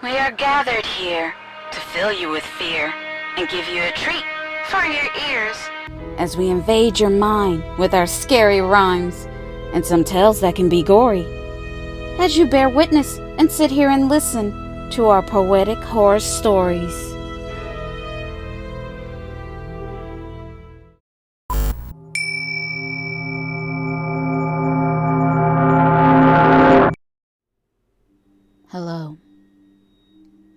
We are gathered here to fill you with fear and give you a treat for your ears. As we invade your mind with our scary rhymes and some tales that can be gory. As you bear witness and sit here and listen to our poetic horror stories. Hello.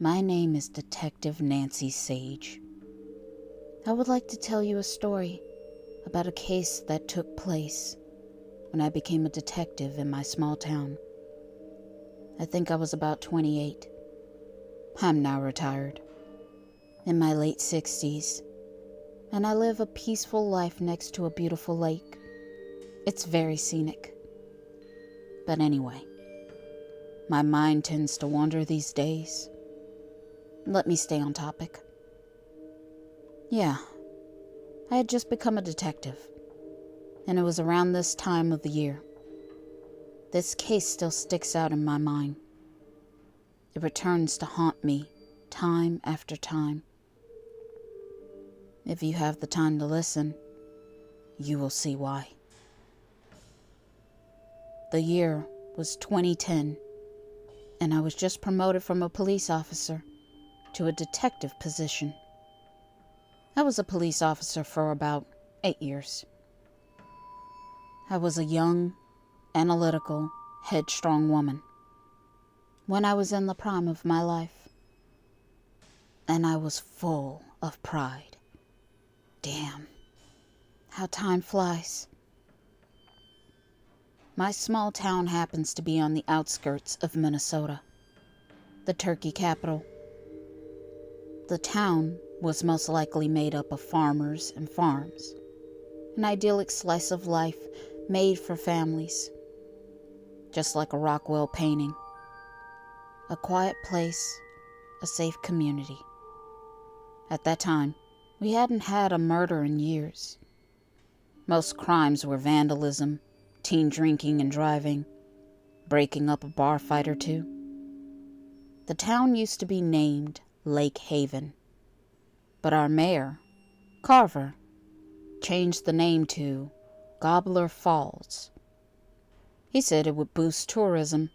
My name is Detective Nancy Sage. I would like to tell you a story about a case that took place when I became a detective in my small town. I think I was about 28. I'm now retired, in my late 60s, and I live a peaceful life next to a beautiful lake. It's very scenic. But anyway, my mind tends to wander these days. Let me stay on topic. Yeah, I had just become a detective, and it was around this time of the year. This case still sticks out in my mind. It returns to haunt me time after time. If you have the time to listen, you will see why. The year was 2010, and I was just promoted from a police officer to a detective position. I was a police officer for about 8 years. I was a young, analytical, headstrong woman when I was in the prime of my life. And I was full of pride. Damn, how time flies. My small town happens to be on the outskirts of Minnesota, the turkey capital. The town was most likely made up of farmers and farms, an idyllic slice of life made for families, just like a Rockwell painting. A quiet place, a safe community. At that time, we hadn't had a murder in years. Most crimes were vandalism, teen drinking and driving, breaking up a bar fight or two. The town used to be named Lake Haven, but our mayor, Carver, changed the name to Gobbler Falls. He said it would boost tourism,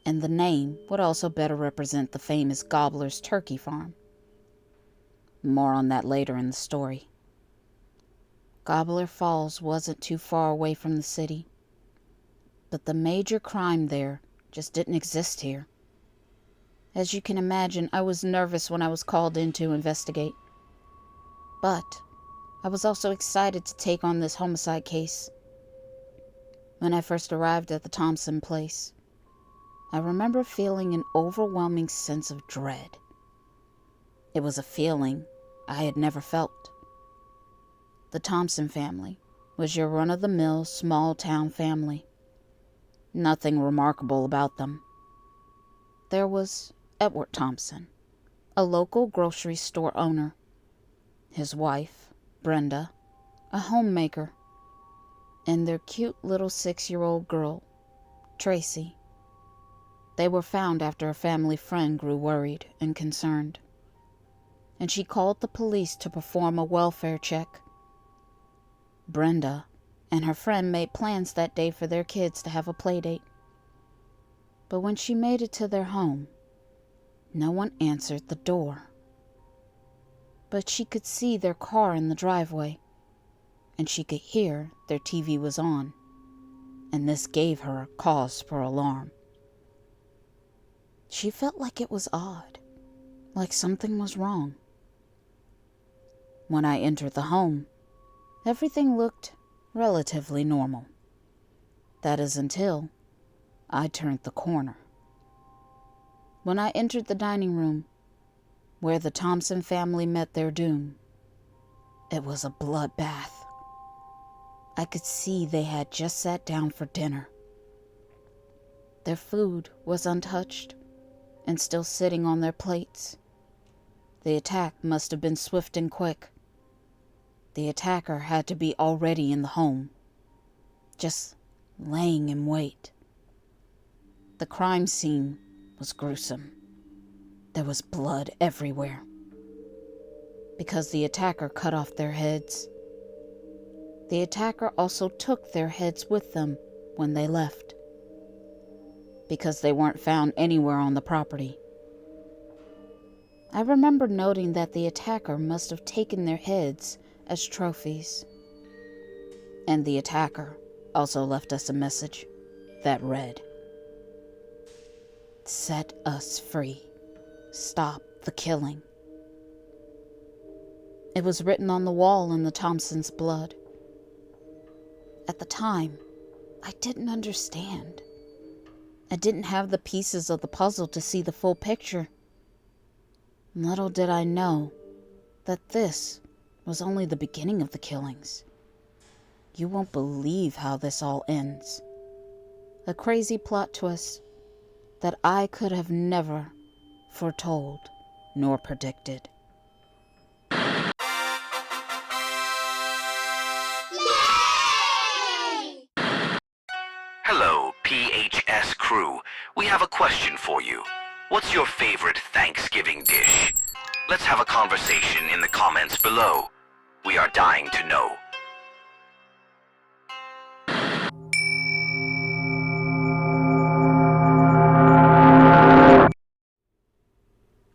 and the name would also better represent the famous Gobbler's turkey farm. More on that later in the story. Gobbler Falls wasn't too far away from the city, but the major crime there just didn't exist here. As you can imagine, I was nervous when I was called in to investigate. But I was also excited to take on this homicide case. When I first arrived at the Thompson place, I remember feeling an overwhelming sense of dread. It was a feeling I had never felt. The Thompson family was your run-of-the-mill small-town family. Nothing remarkable about them. There was Edward Thompson, a local grocery store owner. His wife, Brenda, a homemaker, and their cute little 6-year-old girl, Tracy. They were found after a family friend grew worried and concerned, and she called the police to perform a welfare check. Brenda and her friend made plans that day for their kids to have a play date. But when she made it to their home, no one answered the door. But she could see their car in the driveway, and she could hear their TV was on, and this gave her a cause for alarm. She felt like it was odd, like something was wrong. When I entered the home, everything looked relatively normal. That is until I turned the corner. When I entered the dining room, where the Thompson family met their doom, it was a bloodbath. I could see they had just sat down for dinner. Their food was untouched and still sitting on their plates. The attack must have been swift and quick. The attacker had to be already in the home, just laying in wait. The crime scene was gruesome. There was blood everywhere. Because the attacker cut off their heads. The attacker also took their heads with them when they left. Because they weren't found anywhere on the property. I remember noting that the attacker must have taken their heads as trophies. And the attacker also left us a message that read, "Set us free. Stop the killing." It was written on the wall in the Thompson's blood. At the time, I didn't understand. I didn't have the pieces of the puzzle to see the full picture. Little did I know that this was only the beginning of the killings. You won't believe how this all ends. A crazy plot twist that I could have never foretold nor predicted. Hello, P.H.S. crew. We have a question for you. What's your favorite Thanksgiving dish? Let's have a conversation in the comments below. We are dying to know.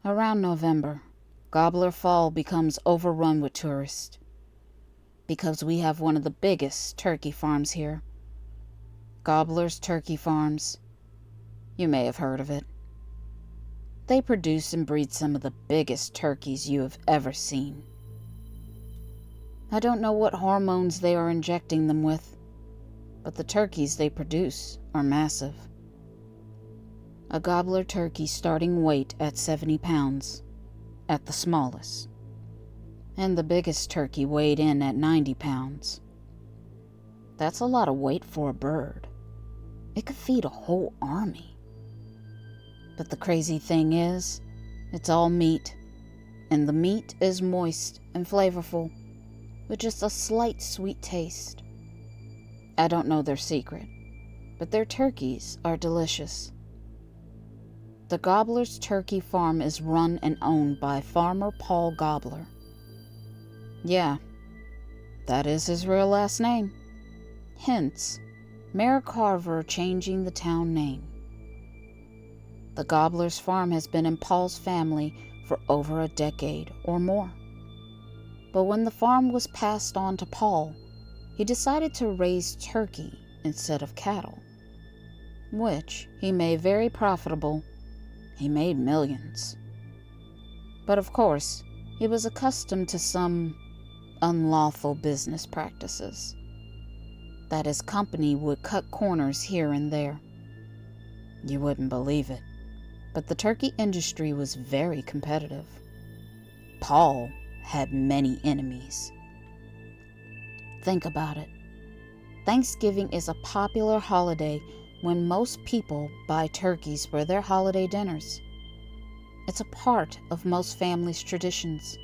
Around November, Gobbler Falls becomes overrun with tourists. Because we have one of the biggest turkey farms here. Gobbler's Turkey Farms. You may have heard of it. They produce and breed some of the biggest turkeys you have ever seen. I don't know what hormones they are injecting them with, but the turkeys they produce are massive. A gobbler turkey starting weight at 70 pounds, at the smallest, and the biggest turkey weighed in at 90 pounds. That's a lot of weight for a bird. It could feed a whole army. But the crazy thing is, it's all meat, and the meat is moist and flavorful, with just a slight sweet taste. I don't know their secret, but their turkeys are delicious. The Gobbler's Turkey Farm is run and owned by Farmer Paul Gobbler. Yeah, that is his real last name. Hence, Mayor Carver changing the town name. The Gobbler's farm has been in Paul's family for over a decade or more. But when the farm was passed on to Paul, he decided to raise turkey instead of cattle, which he made very profitable. He made millions. But of course, he was accustomed to some unlawful business practices. That his company would cut corners here and there. You wouldn't believe it, but the turkey industry was very competitive. Paul had many enemies. Think about it. Thanksgiving is a popular holiday when most people buy turkeys for their holiday dinners. It's a part of most families' traditions.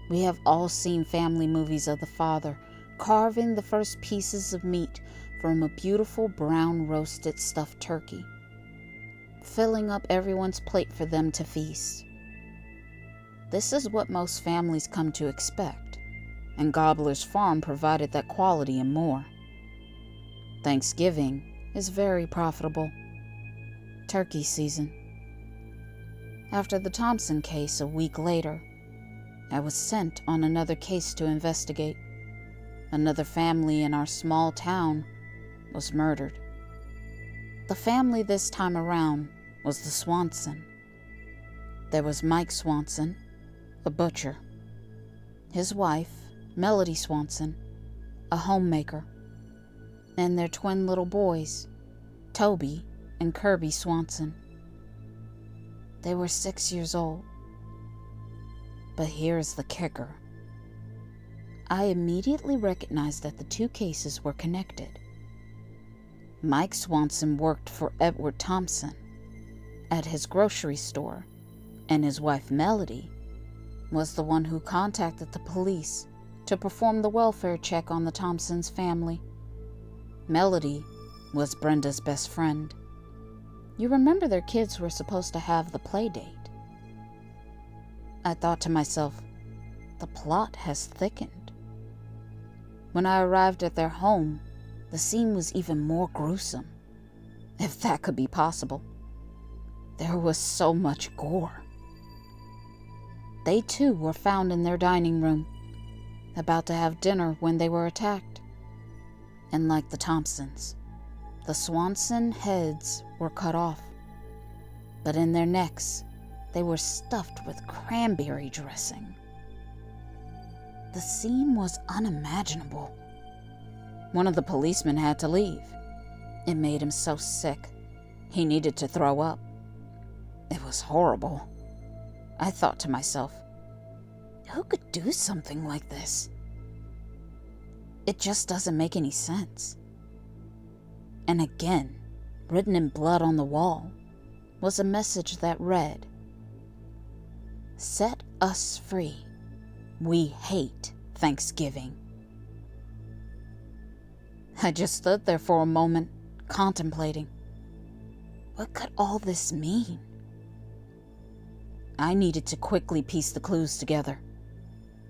We have all seen family movies of the father carving the first pieces of meat from a beautiful brown roasted stuffed turkey, filling up everyone's plate for them to feast. This is what most families come to expect, and Gobbler's Farm provided that quality and more. Thanksgiving is very profitable. Turkey season. After the Thompson case a week later, I was sent on another case to investigate. Another family in our small town was murdered. The family this time around was the Swanson. There was Mike Swanson, a butcher. His wife, Melody Swanson, a homemaker. And their twin little boys, Toby and Kirby Swanson. They were 6 years old. But here's the kicker. I immediately recognized that the two cases were connected. Mike Swanson worked for Edward Thompson at his grocery store, and his wife Melody was the one who contacted the police to perform the welfare check on the Thompsons' family. Melody was Brenda's best friend. You remember their kids were supposed to have the play date I thought to myself, the plot has thickened. When I arrived at their home, the scene was even more gruesome, if that could be possible. There was so much gore. They too were found in their dining room, about to have dinner when they were attacked. And like the Thompsons, the Swanson heads were cut off, but in their necks, they were stuffed with cranberry dressing. The scene was unimaginable. One of the policemen had to leave. It made him so sick, he needed to throw up. It was horrible. I thought to myself, who could do something like this? It just doesn't make any sense. And again, written in blood on the wall, was a message that read, "Set us free. We hate Thanksgiving." I just stood there for a moment, contemplating. What could all this mean? I needed to quickly piece the clues together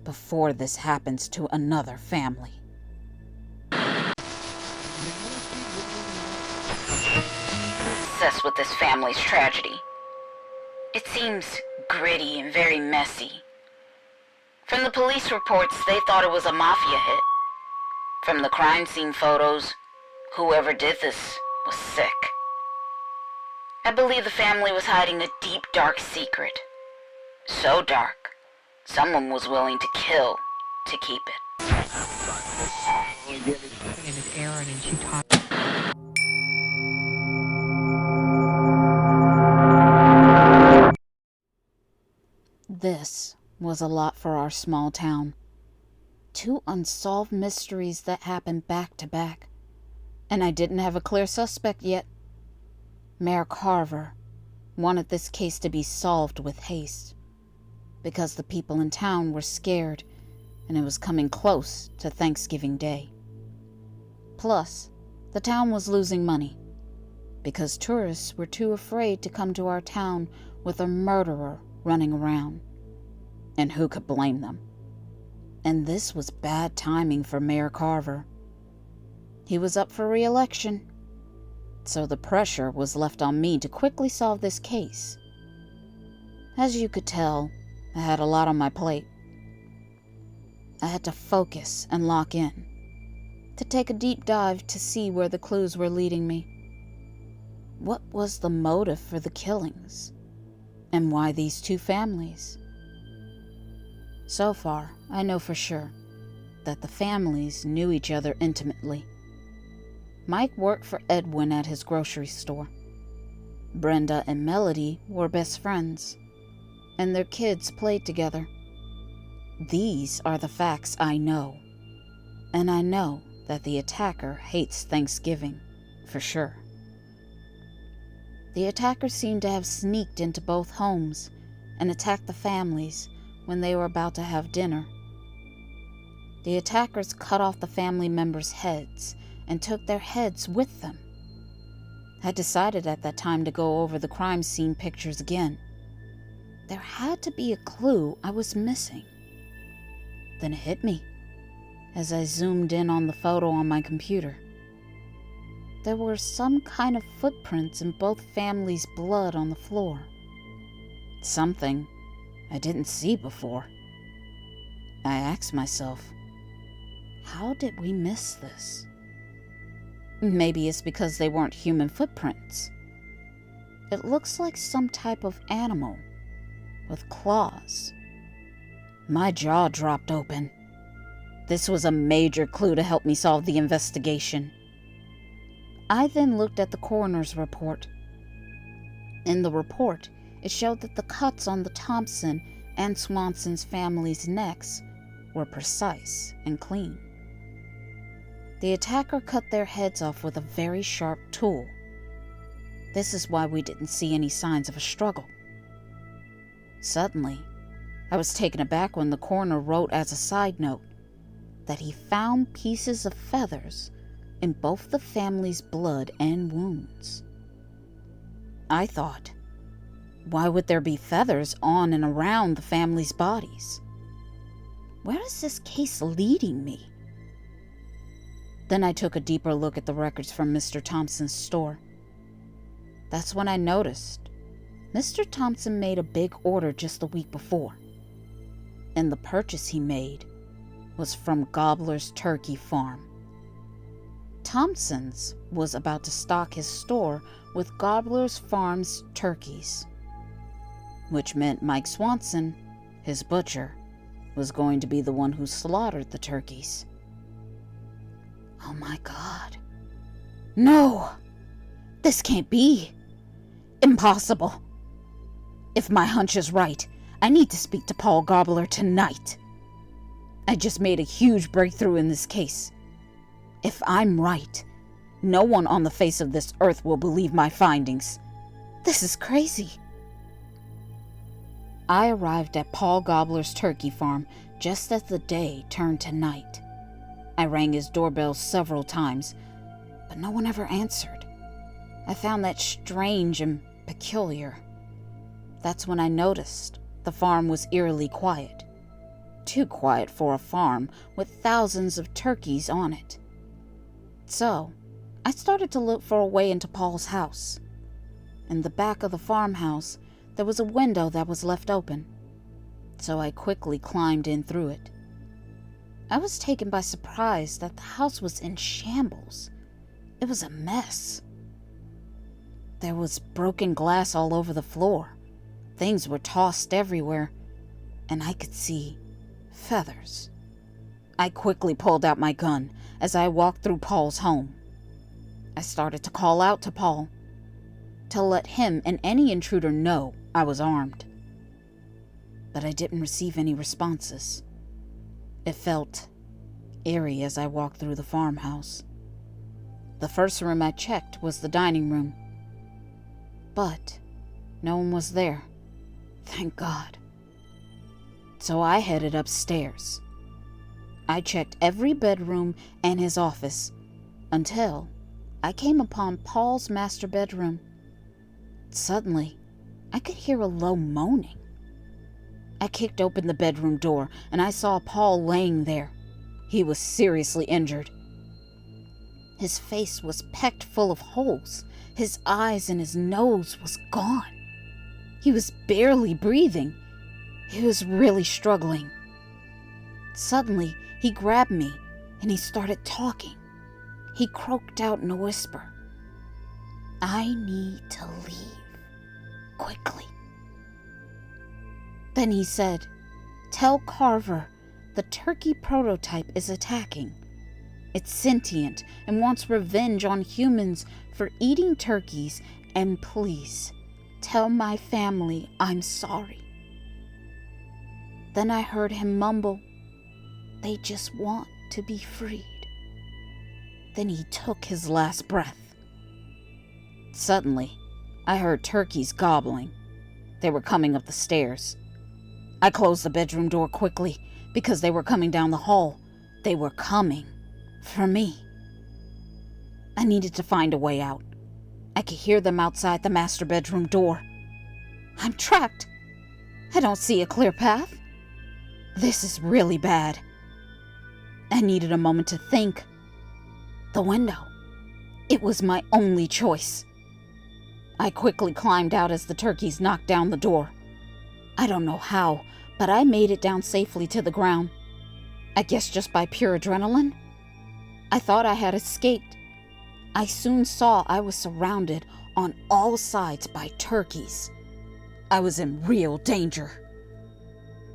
before this happens to another family. Obsessed with this family's tragedy. It seems gritty and very messy. From the police reports, they thought it was a mafia hit. From the crime scene photos, whoever did this was sick. I believe the family was hiding a deep, dark secret. So dark, someone was willing to kill to keep it. Her name is Erin, and she talked. This was a lot for our small town. 2 unsolved mysteries that happened back to back, and I didn't have a clear suspect yet. Mayor Carver wanted this case to be solved with haste, because the people in town were scared and it was coming close to Thanksgiving Day. Plus, the town was losing money, because tourists were too afraid to come to our town with a murderer running around. And who could blame them? And this was bad timing for Mayor Carver. He was up for re-election, so the pressure was left on me to quickly solve this case. As you could tell, I had a lot on my plate. I had to focus and lock in, to take a deep dive to see where the clues were leading me. What was the motive for the killings? And why these 2 families? So far, I know for sure that the families knew each other intimately. Mike worked for Edwin at his grocery store. Brenda and Melody were best friends, and their kids played together. These are the facts I know, and I know that the attacker hates Thanksgiving, for sure. The attacker seemed to have sneaked into both homes and attacked the families when they were about to have dinner. The attackers cut off the family members' heads and took their heads with them. I decided at that time to go over the crime scene pictures again. There had to be a clue I was missing. Then it hit me as I zoomed in on the photo on my computer. There were some kind of footprints in both families' blood on the floor. Something I didn't see before. I asked myself, how did we miss this? Maybe it's because they weren't human footprints. It looks like some type of animal with claws. My jaw dropped open. This was a major clue to help me solve the investigation. I then looked at the coroner's report. In the report, it showed that the cuts on the Thompson and Swanson's families' necks were precise and clean. The attacker cut their heads off with a very sharp tool. This is why we didn't see any signs of a struggle. Suddenly, I was taken aback when the coroner wrote as a side note that he found pieces of feathers in both the family's blood and wounds. I thought, why would there be feathers on and around the family's bodies? Where is this case leading me? Then I took a deeper look at the records from Mr. Thompson's store. That's when I noticed Mr. Thompson made a big order just the week before, and the purchase he made was from Gobbler's turkey farm. Thompson's was about to stock his store with Gobbler's farm's turkeys, which meant Mike Swanson, his butcher, was going to be the one who slaughtered the turkeys. Oh my God. No! This can't be. Impossible. If my hunch is right, I need to speak to Paul Gobbler tonight. I just made a huge breakthrough in this case. If I'm right, no one on the face of this earth will believe my findings. This is crazy. I arrived at Paul Gobbler's turkey farm just as the day turned to night. I rang his doorbell several times, but no one ever answered. I found that strange and peculiar. That's when I noticed the farm was eerily quiet. Too quiet for a farm with thousands of turkeys on it. So, I started to look for a way into Paul's house. In the back of the farmhouse, there was a window that was left open, so I quickly climbed in through it. I was taken by surprise that the house was in shambles. It was a mess. There was broken glass all over the floor. Things were tossed everywhere, and I could see feathers. I quickly pulled out my gun as I walked through Paul's home. I started to call out to Paul to let him and any intruder know I was armed. But I didn't receive any responses. It felt eerie as I walked through the farmhouse. The first room I checked was the dining room, but no one was there. Thank God. So I headed upstairs. I checked every bedroom and his office until I came upon Paul's master bedroom. Suddenly, I could hear a low moaning. I kicked open the bedroom door and I saw Paul laying there. He was seriously injured. His face was pecked full of holes. His eyes and his nose was gone. He was barely breathing. He was really struggling. Suddenly, he grabbed me and he started talking. He croaked out in a whisper, "I need to leave. Quickly." Then he said, "Tell Carver the turkey prototype is attacking. It's sentient and wants revenge on humans for eating turkeys, and please, tell my family I'm sorry." Then I heard him mumble, "They just want to be freed." Then he took his last breath. Suddenly, I heard turkeys gobbling. They were coming up the stairs. I closed the bedroom door quickly because they were coming down the hall. They were coming for me. I needed to find a way out. I could hear them outside the master bedroom door. I'm trapped. I don't see a clear path. This is really bad. I needed a moment to think. The window. It was my only choice. I quickly climbed out as the turkeys knocked down the door. I don't know how, but I made it down safely to the ground. I guess just by pure adrenaline. I thought I had escaped. I soon saw I was surrounded on all sides by turkeys. I was in real danger.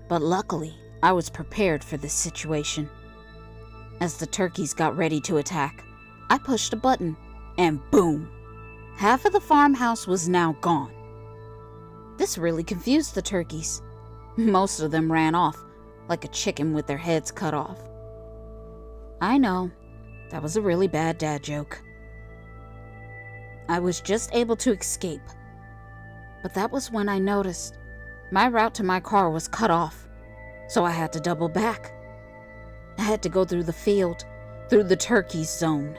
But luckily, I was prepared for this situation. As the turkeys got ready to attack, I pushed a button, and boom! Half of the farmhouse was now gone. This really confused the turkeys. Most of them ran off, like a chicken with their heads cut off. I know, that was a really bad dad joke. I was just able to escape. But that was when I noticed my route to my car was cut off, so I had to double back. I had to go through the field, through the turkey zone.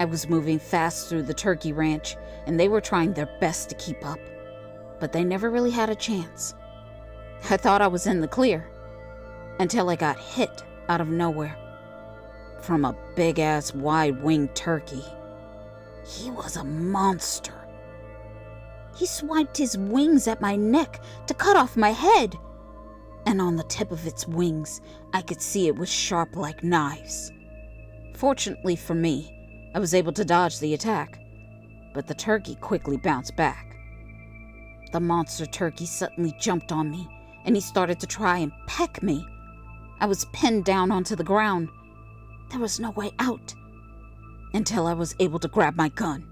I was moving fast through the turkey ranch, and they were trying their best to keep up. but they never really had a chance. I thought I was in the clear, until I got hit out of nowhere from a big-ass wide-winged turkey. He was a monster. He swiped his wings at my neck to cut off my head, and on the tip of its wings, I could see it was sharp like knives. Fortunately for me, I was able to dodge the attack, but the turkey quickly bounced back. The monster turkey suddenly jumped on me, and he started to try and peck me. I was pinned down onto the ground. There was no way out, until I was able to grab my gun.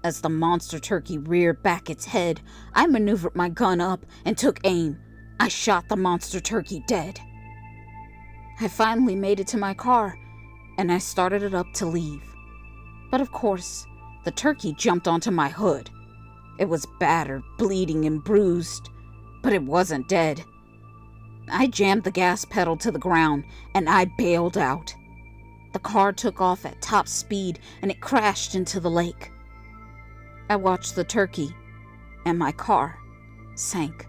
As the monster turkey reared back its head, I maneuvered my gun up and took aim. I shot the monster turkey dead. I finally made it to my car, and I started it up to leave. But of course, the turkey jumped onto my hood. It was battered, bleeding, and bruised, but it wasn't dead. I jammed the gas pedal to the ground, and I bailed out. The car took off at top speed, and it crashed into the lake. I watched the turkey, and my car sank.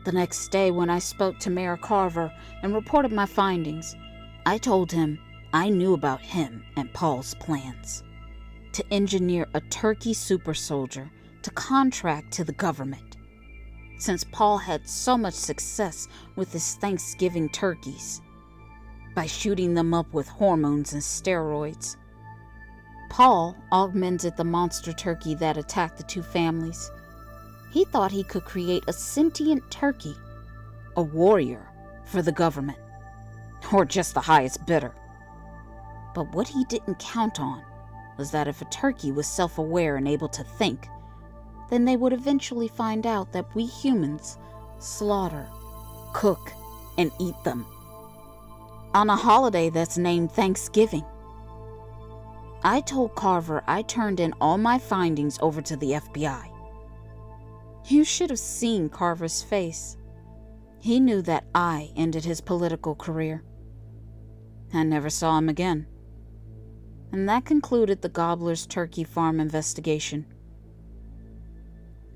The next day, when I spoke to Mayor Carver and reported my findings, I told him I knew about him and Paul's plans to engineer a turkey super soldier to contract to the government. Since Paul had so much success with his Thanksgiving turkeys, by shooting them up with hormones and steroids, Paul augmented the monster turkey that attacked the two families. He thought he could create a sentient turkey, a warrior for the government, or just the highest bidder. But what he didn't count on was that if a turkey was self-aware and able to think, then they would eventually find out that we humans slaughter, cook, and eat them on a holiday that's named Thanksgiving. I told Carver I turned in all my findings over to the FBI. You should have seen Carver's face. He knew that I ended his political career. I never saw him again. And that concluded the Gobbler's turkey farm investigation.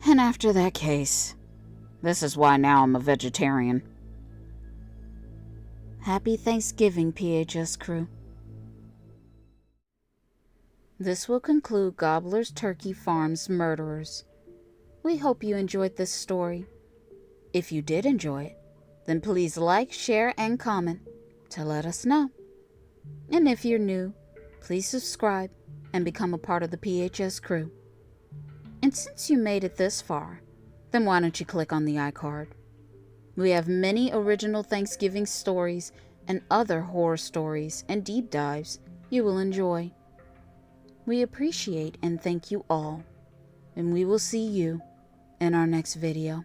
And after that case, this is why now I'm a vegetarian. Happy Thanksgiving, PHS crew. This will conclude Gobbler's Turkey Farm's MurderS. We hope you enjoyed this story. If you did enjoy it, then please like, share, and comment to let us know. And if you're new, please subscribe and become a part of the PHS crew. And since you made it this far, then why don't you click on the iCard? We have many original Thanksgiving stories and other horror stories and deep dives you will enjoy. We appreciate and thank you all, and we will see you in our next video.